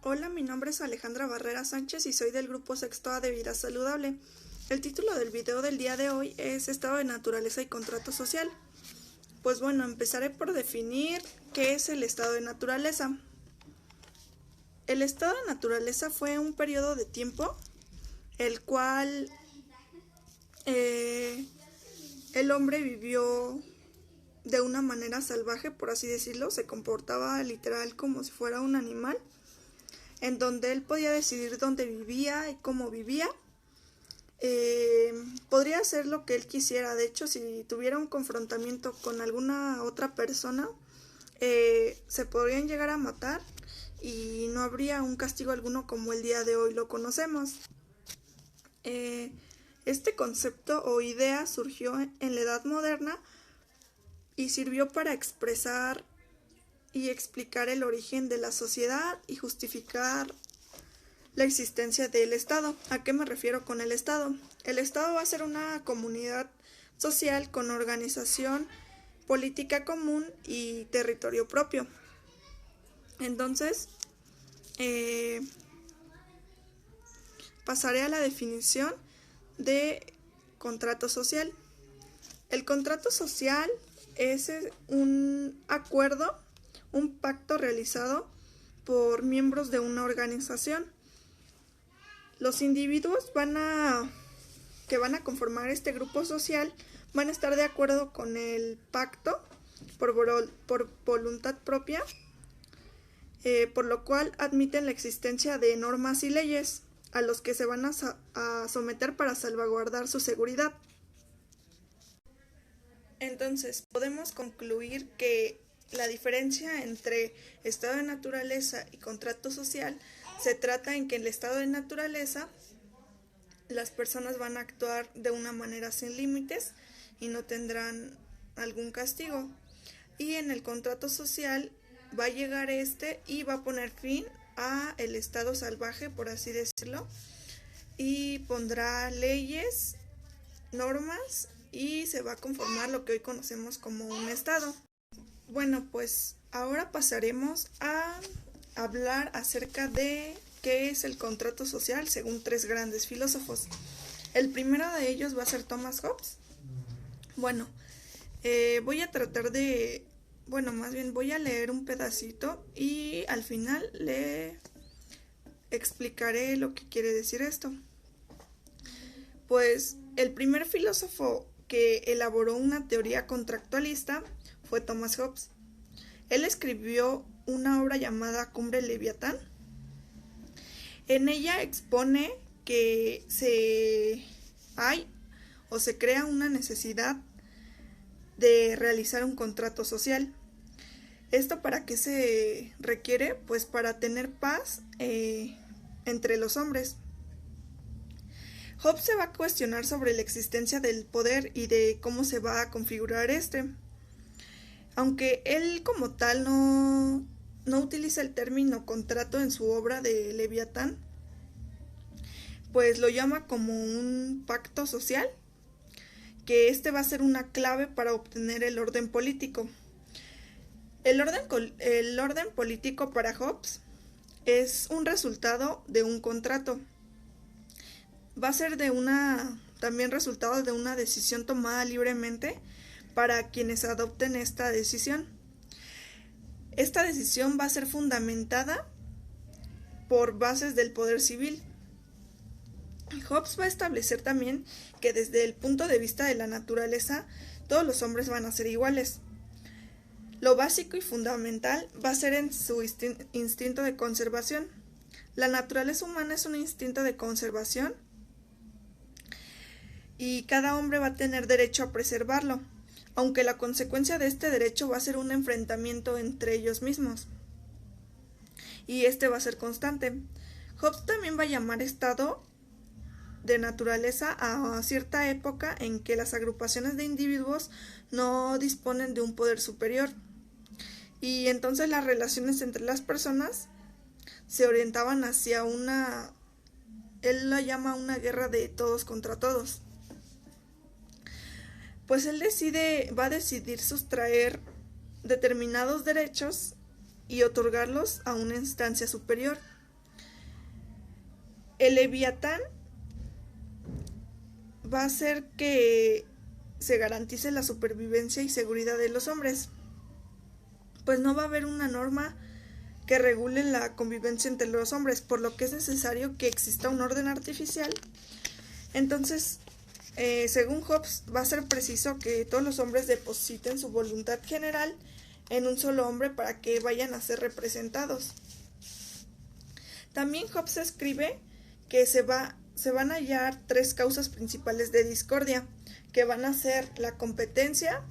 Hola, mi nombre es Alejandra Barrera Sánchez y soy del grupo Sexto A de Vida Saludable. El título del video del día de hoy es Estado de Naturaleza y Contrato Social. Pues bueno, empezaré por definir qué es el estado de naturaleza. El estado de naturaleza fue un periodo de tiempo el cual el hombre vivió de una manera salvaje, por así decirlo, se comportaba literal como si fuera un animal, en donde él podía decidir dónde vivía y cómo vivía. Podría hacer lo que él quisiera. De hecho, si tuviera un confrontamiento con alguna otra persona, se podrían llegar a matar y no habría un castigo alguno como el día de hoy lo conocemos. Este concepto o idea surgió en la Edad Moderna y sirvió para expresar y explicar el origen de la sociedad y justificar la existencia del Estado. ¿A qué me refiero con el Estado? El Estado va a ser una comunidad social con organización política común y territorio propio. Entonces, pasaré a la definición de contrato social. El contrato social es un acuerdo, un pacto realizado por miembros de una organización. Los individuos que van a conformar este grupo social van a estar de acuerdo con el pacto por voluntad propia, por lo cual admiten la existencia de normas y leyes a los que se van a someter para salvaguardar su seguridad. Entonces, podemos concluir que la diferencia entre estado de naturaleza y contrato social se trata en que en el estado de naturaleza las personas van a actuar de una manera sin límites y no tendrán algún castigo. Y en el contrato social va a llegar y va a poner fin a el estado salvaje, por así decirlo, y pondrá leyes, normas y se va a conformar lo que hoy conocemos como un estado. Bueno, pues ahora pasaremos a hablar acerca de qué es el contrato social según tres grandes filósofos. El primero de ellos va a ser Thomas Hobbes. Bueno, voy a leer un pedacito y al final le explicaré lo que quiere decir esto. Pues el primer filósofo que elaboró una teoría contractualista fue Thomas Hobbes. Él escribió una obra llamada Cumbre Leviatán. En ella expone que se crea una necesidad de realizar un contrato social. ¿Esto para qué se requiere? Pues para tener paz entre los hombres. Hobbes se va a cuestionar sobre la existencia del poder y de cómo se va a configurar Aunque él como tal no utiliza el término contrato en su obra de Leviatán, pues lo llama como un pacto social, que va a ser una clave para obtener el orden político. El orden político para Hobbes es un resultado de un contrato. Va a ser también resultado de una decisión tomada libremente para quienes adopten esta decisión. Esta decisión va a ser fundamentada por bases del poder civil. Hobbes va a establecer también que desde el punto de vista de la naturaleza, todos los hombres van a ser iguales. Lo básico y fundamental va a ser en su instinto de conservación. La naturaleza humana es un instinto de conservación y cada hombre va a tener derecho a preservarlo, aunque la consecuencia de este derecho va a ser un enfrentamiento entre ellos mismos. Y va a ser constante. Hobbes también va a llamar estado de naturaleza a cierta época en que las agrupaciones de individuos no disponen de un poder superior. Y entonces las relaciones entre las personas se orientaban hacia él la llama una guerra de todos contra todos. Pues él va a decidir sustraer determinados derechos y otorgarlos a una instancia superior. el Leviatán va a hacer que se garantice la supervivencia y seguridad de los hombres, pues no va a haber una norma que regule la convivencia entre los hombres, por lo que es necesario que exista un orden artificial. Entonces, según Hobbes, va a ser preciso que todos los hombres depositen su voluntad general en un solo hombre para que vayan a ser representados. También Hobbes escribe que se van a hallar 3 causas principales de discordia, que van a ser la competencia,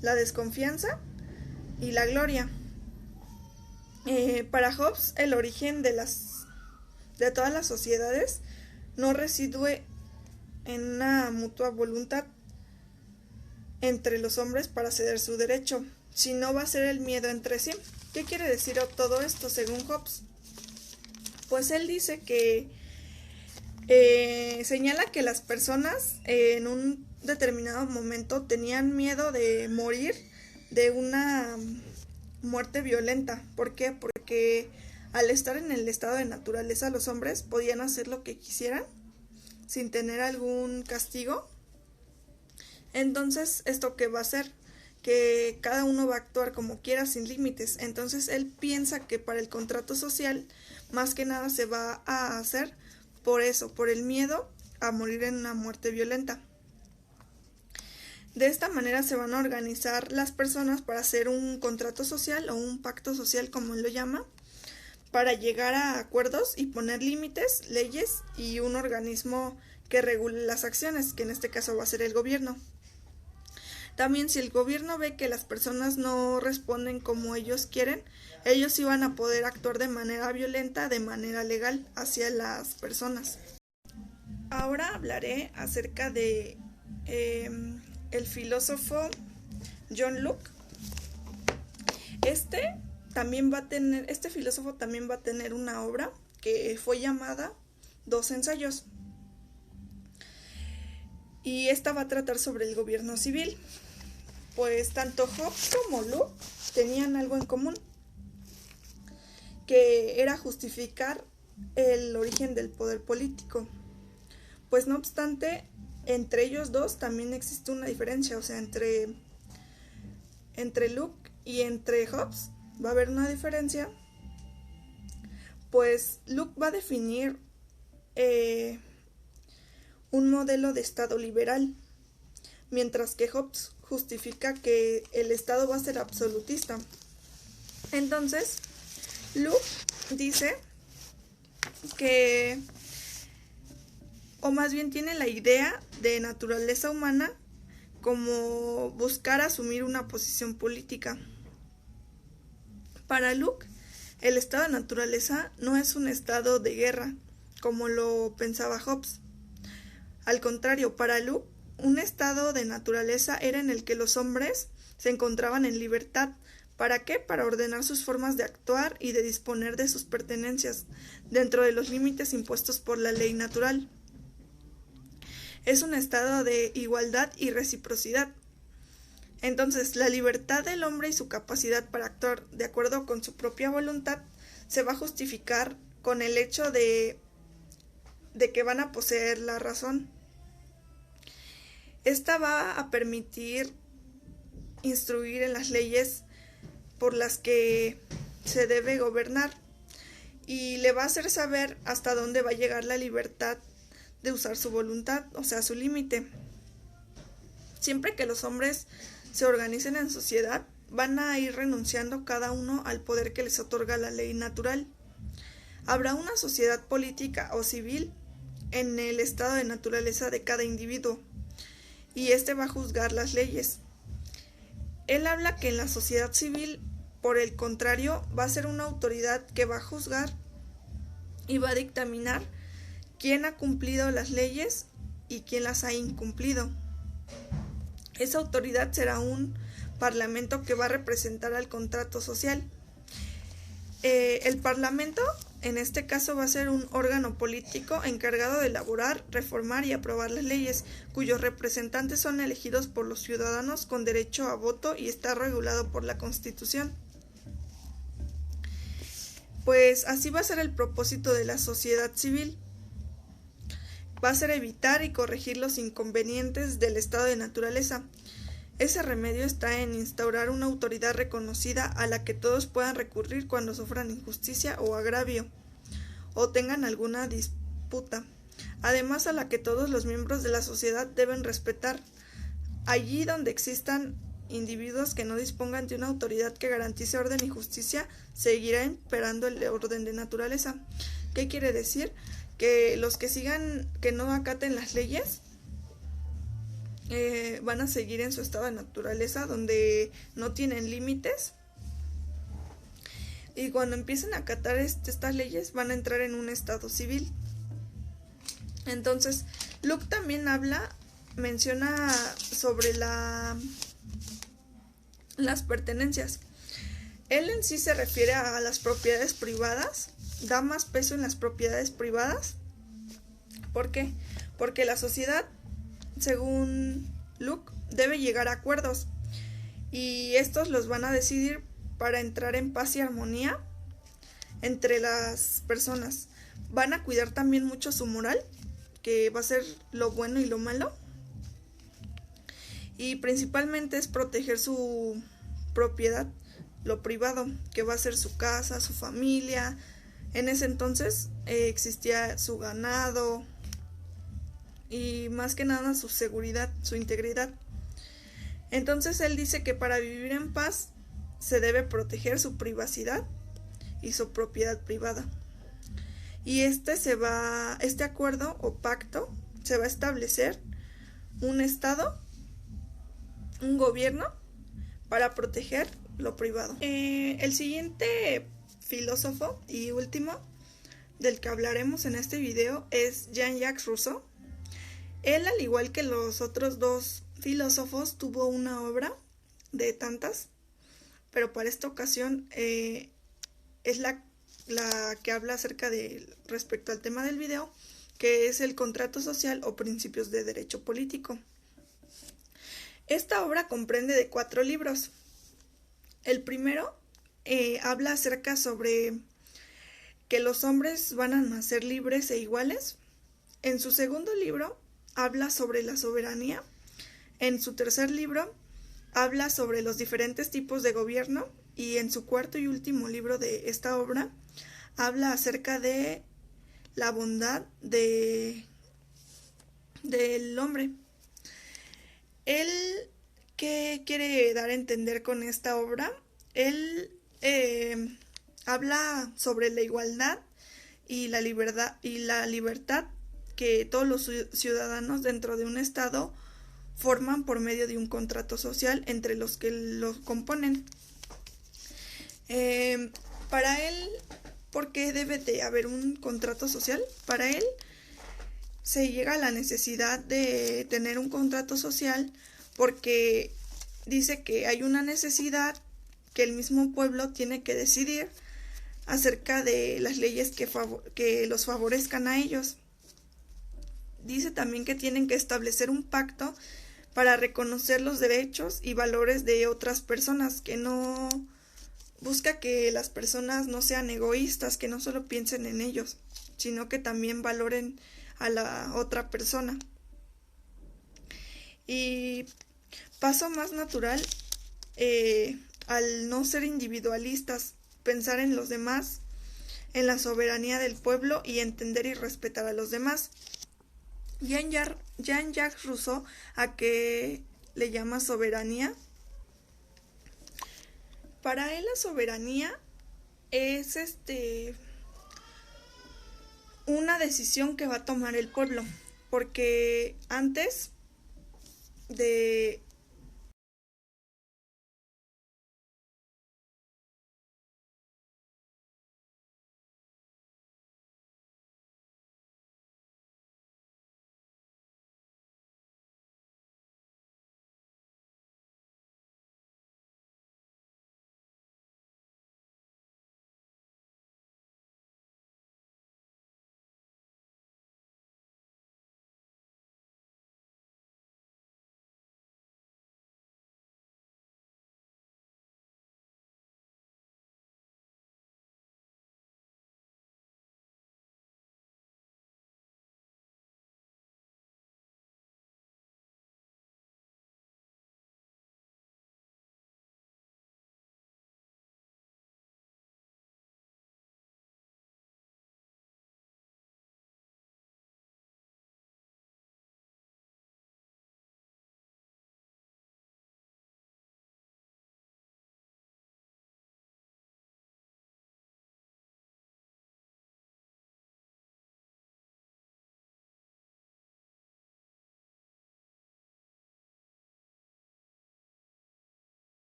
la desconfianza y la gloria. Para Hobbes, el origen de todas las sociedades no reside en una mutua voluntad entre los hombres para ceder su derecho, sino va a ser el miedo entre sí. ¿Qué quiere decir todo esto según Hobbes? Pues él dice que señala que las personas en un determinado momento tenían miedo de morir de una muerte violenta. ¿Por qué? Porque al estar en el estado de naturaleza, los hombres podían hacer lo que quisieran sin tener algún castigo. Entonces, ¿esto qué va a hacer? Que cada uno va a actuar como quiera sin límites. Entonces, él piensa que para el contrato social, más que nada se va a hacer por eso, por el miedo a morir en una muerte violenta. De esta manera se van a organizar las personas para hacer un contrato social o un pacto social, como él lo llama, para llegar a acuerdos y poner límites, leyes y un organismo que regule las acciones, que en este caso va a ser el gobierno. También, si el gobierno ve que las personas no responden como ellos quieren, ellos sí van a poder actuar de manera violenta, de manera legal, hacia las personas. Ahora hablaré acerca de el filósofo John Locke. Este filósofo también va a tener una obra que fue llamada Dos ensayos. Y esta va a tratar sobre el gobierno civil. Pues tanto Hobbes como Locke tenían algo en común, que era justificar el origen del poder político. Pues no obstante, entre ellos dos también existe una diferencia, o sea, entre Locke y entre Hobbes va a haber una diferencia. Pues Locke va a definir un modelo de Estado liberal, mientras que Hobbes justifica que el Estado va a ser absolutista. Entonces, Locke dice que, o más bien tiene la idea de naturaleza humana como buscar asumir una posición política. Para Locke, el estado de naturaleza no es un estado de guerra, como lo pensaba Hobbes. Al contrario, para Locke, un estado de naturaleza era en el que los hombres se encontraban en libertad. ¿Para qué? Para ordenar sus formas de actuar y de disponer de sus pertenencias, dentro de los límites impuestos por la ley natural. Es un estado de igualdad y reciprocidad. Entonces, la libertad del hombre y su capacidad para actuar de acuerdo con su propia voluntad se va a justificar con el hecho de que van a poseer la razón. Esta va a permitir instruir en las leyes por las que se debe gobernar y le va a hacer saber hasta dónde va a llegar la libertad de usar su voluntad, o sea, su límite. Siempre que los hombres se organicen en sociedad, van a ir renunciando cada uno al poder que les otorga la ley natural. Habrá una sociedad política o civil en el estado de naturaleza de cada individuo, y este va a juzgar las leyes. Él habla que en la sociedad civil, por el contrario, va a ser una autoridad que va a juzgar y va a dictaminar quién ha cumplido las leyes y quién las ha incumplido. Esa autoridad será un parlamento que va a representar al contrato social. El parlamento, en este caso, va a ser un órgano político encargado de elaborar, reformar y aprobar las leyes, cuyos representantes son elegidos por los ciudadanos con derecho a voto y está regulado por la Constitución. Pues así va a ser el propósito de la sociedad civil, va a ser evitar y corregir los inconvenientes del estado de naturaleza. Ese remedio está en instaurar una autoridad reconocida a la que todos puedan recurrir cuando sufran injusticia o agravio o tengan alguna disputa, además a la que todos los miembros de la sociedad deben respetar. Allí donde existan individuos que no dispongan de una autoridad que garantice orden y justicia, seguirá imperando el orden de naturaleza. ¿Qué quiere decir? Que los que no acaten las leyes van a seguir en su estado de naturaleza, donde no tienen límites, y cuando empiecen a acatar estas leyes van a entrar en un estado civil. Entonces, Luke también menciona sobre las pertenencias. Él en sí se refiere a las propiedades privadas, da más peso en las propiedades privadas. ¿Por qué? Porque la sociedad, según Luke, debe llegar a acuerdos, y estos los van a decidir para entrar en paz y armonía entre las personas. Van a cuidar también mucho su moral, que va a ser lo bueno y lo malo, y principalmente es proteger su propiedad, lo privado, que va a ser su casa, su familia. En ese entonces existía su ganado y más que nada su seguridad, su integridad. Entonces él dice que para vivir en paz se debe proteger su privacidad y su propiedad privada. Y este acuerdo o pacto se va a establecer un estado, un gobierno, para proteger lo privado. El siguiente filósofo y último del que hablaremos en este video es Jean-Jacques Rousseau. Él, al igual que los otros dos filósofos, tuvo una obra de tantas, pero para esta ocasión es la que habla acerca de respecto al tema del video, que es el contrato social o principios de derecho político. Esta obra comprende de 4 libros. El primero habla acerca sobre que los hombres van a nacer libres e iguales. En su segundo libro habla sobre la soberanía. En su tercer libro habla sobre los diferentes tipos de gobierno, y en su cuarto y último libro de esta obra habla acerca de la bondad del hombre. Él, ¿qué quiere dar a entender con esta obra? Él habla sobre la igualdad y la libertad que todos los ciudadanos dentro de un estado forman por medio de un contrato social entre los que lo componen. Para él, ¿por qué debe de haber un contrato social? Para él se llega a la necesidad de tener un contrato social porque dice que hay una necesidad que el mismo pueblo tiene que decidir acerca de las leyes que los favorezcan a ellos. Dice también que tienen que establecer un pacto para reconocer los derechos y valores de otras personas, que no busca que las personas no sean egoístas, que no solo piensen en ellos, sino que también valoren a la otra persona. Y paso más natural, al no ser individualistas, pensar en los demás, en la soberanía del pueblo y entender y respetar a los demás. Jean-Jacques Rousseau, ¿a qué le llama soberanía? Para él la soberanía es una decisión que va a tomar el pueblo, porque antes de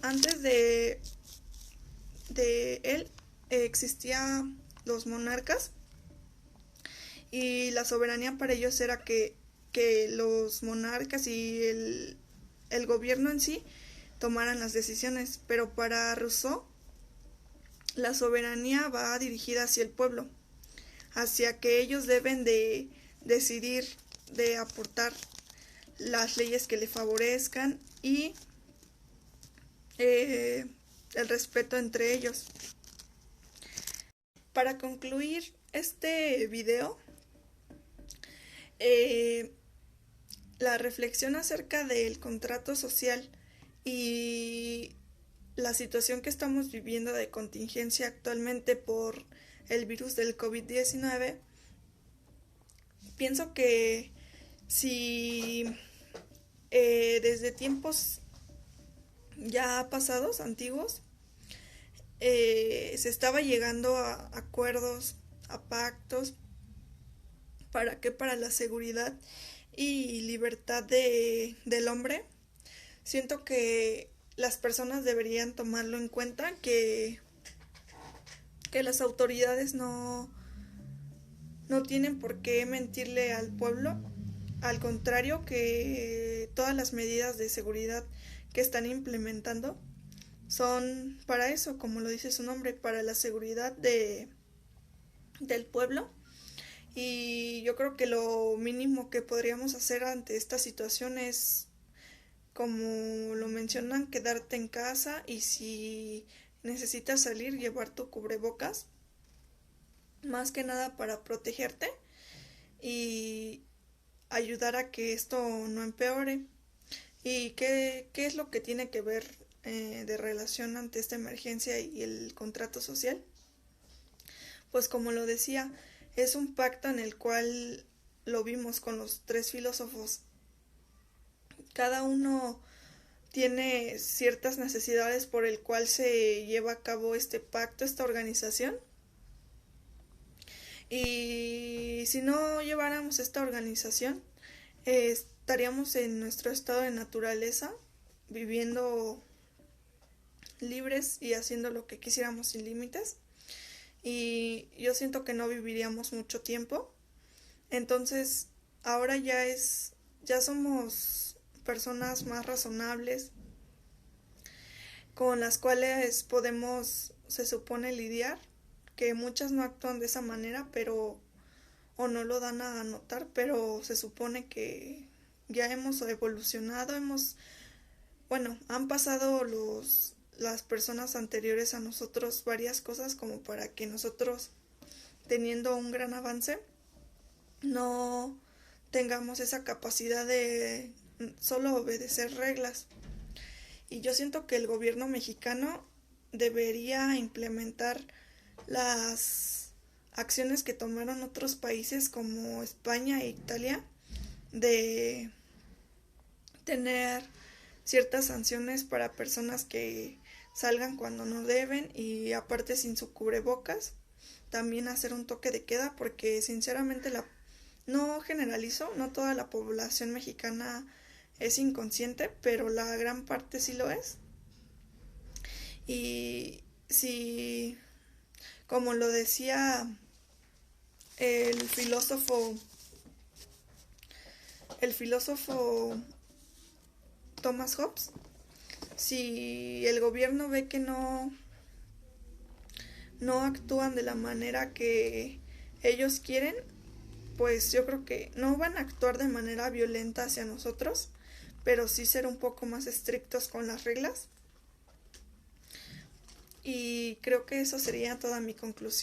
antes de él existían los monarcas y la soberanía para ellos era que los monarcas y el gobierno en sí tomaran las decisiones, pero para Rousseau la soberanía va dirigida hacia el pueblo, hacia que ellos deben de decidir, de aportar las leyes que le favorezcan y el respeto entre ellos. Para concluir este video, la reflexión acerca del contrato social y la situación que estamos viviendo de contingencia actualmente por el virus del COVID-19, pienso que si desde tiempos ya pasados, antiguos, se estaba llegando a acuerdos, a pactos, ¿para qué? Para la seguridad y libertad del hombre. Siento que las personas deberían tomarlo en cuenta, que las autoridades no tienen por qué mentirle al pueblo. Al contrario, que todas las medidas de seguridad que están implementando son para eso, como lo dice su nombre, para la seguridad del pueblo. Y yo creo que lo mínimo que podríamos hacer ante esta situación es, como lo mencionan, quedarte en casa y si necesitas salir, llevar tu cubrebocas, más que nada para protegerte y ayudar a que esto no empeore. ¿Y qué es lo que tiene que ver de relación ante esta emergencia y el contrato social? Pues como lo decía, es un pacto en el cual lo vimos con los tres filósofos. Cada uno tiene ciertas necesidades por el cual se lleva a cabo este pacto, esta organización. Y si no lleváramos esta organización, estaríamos en nuestro estado de naturaleza, viviendo libres y haciendo lo que quisiéramos sin límites. Y yo siento que no viviríamos mucho tiempo. Entonces, ahora ya somos personas más razonables, con las cuales podemos, se supone, lidiar, que muchas no actúan de esa manera, pero o no lo dan a notar, pero se supone que ya hemos evolucionado, han pasado las personas anteriores a nosotros varias cosas como para que nosotros, teniendo un gran avance, no tengamos esa capacidad de solo obedecer reglas. Y yo siento que el gobierno mexicano debería implementar las acciones que tomaron otros países como España e Italia, de tener ciertas sanciones para personas que salgan cuando no deben y aparte sin su cubrebocas. También hacer un toque de queda, porque sinceramente no generalizo, no toda la población mexicana es inconsciente, pero la gran parte sí lo es. Y si, como lo decía el filósofo Thomas Hobbes, si el gobierno ve que no actúan de la manera que ellos quieren, pues yo creo que no van a actuar de manera violenta hacia nosotros, pero sí ser un poco más estrictos con las reglas. Y creo que eso sería toda mi conclusión.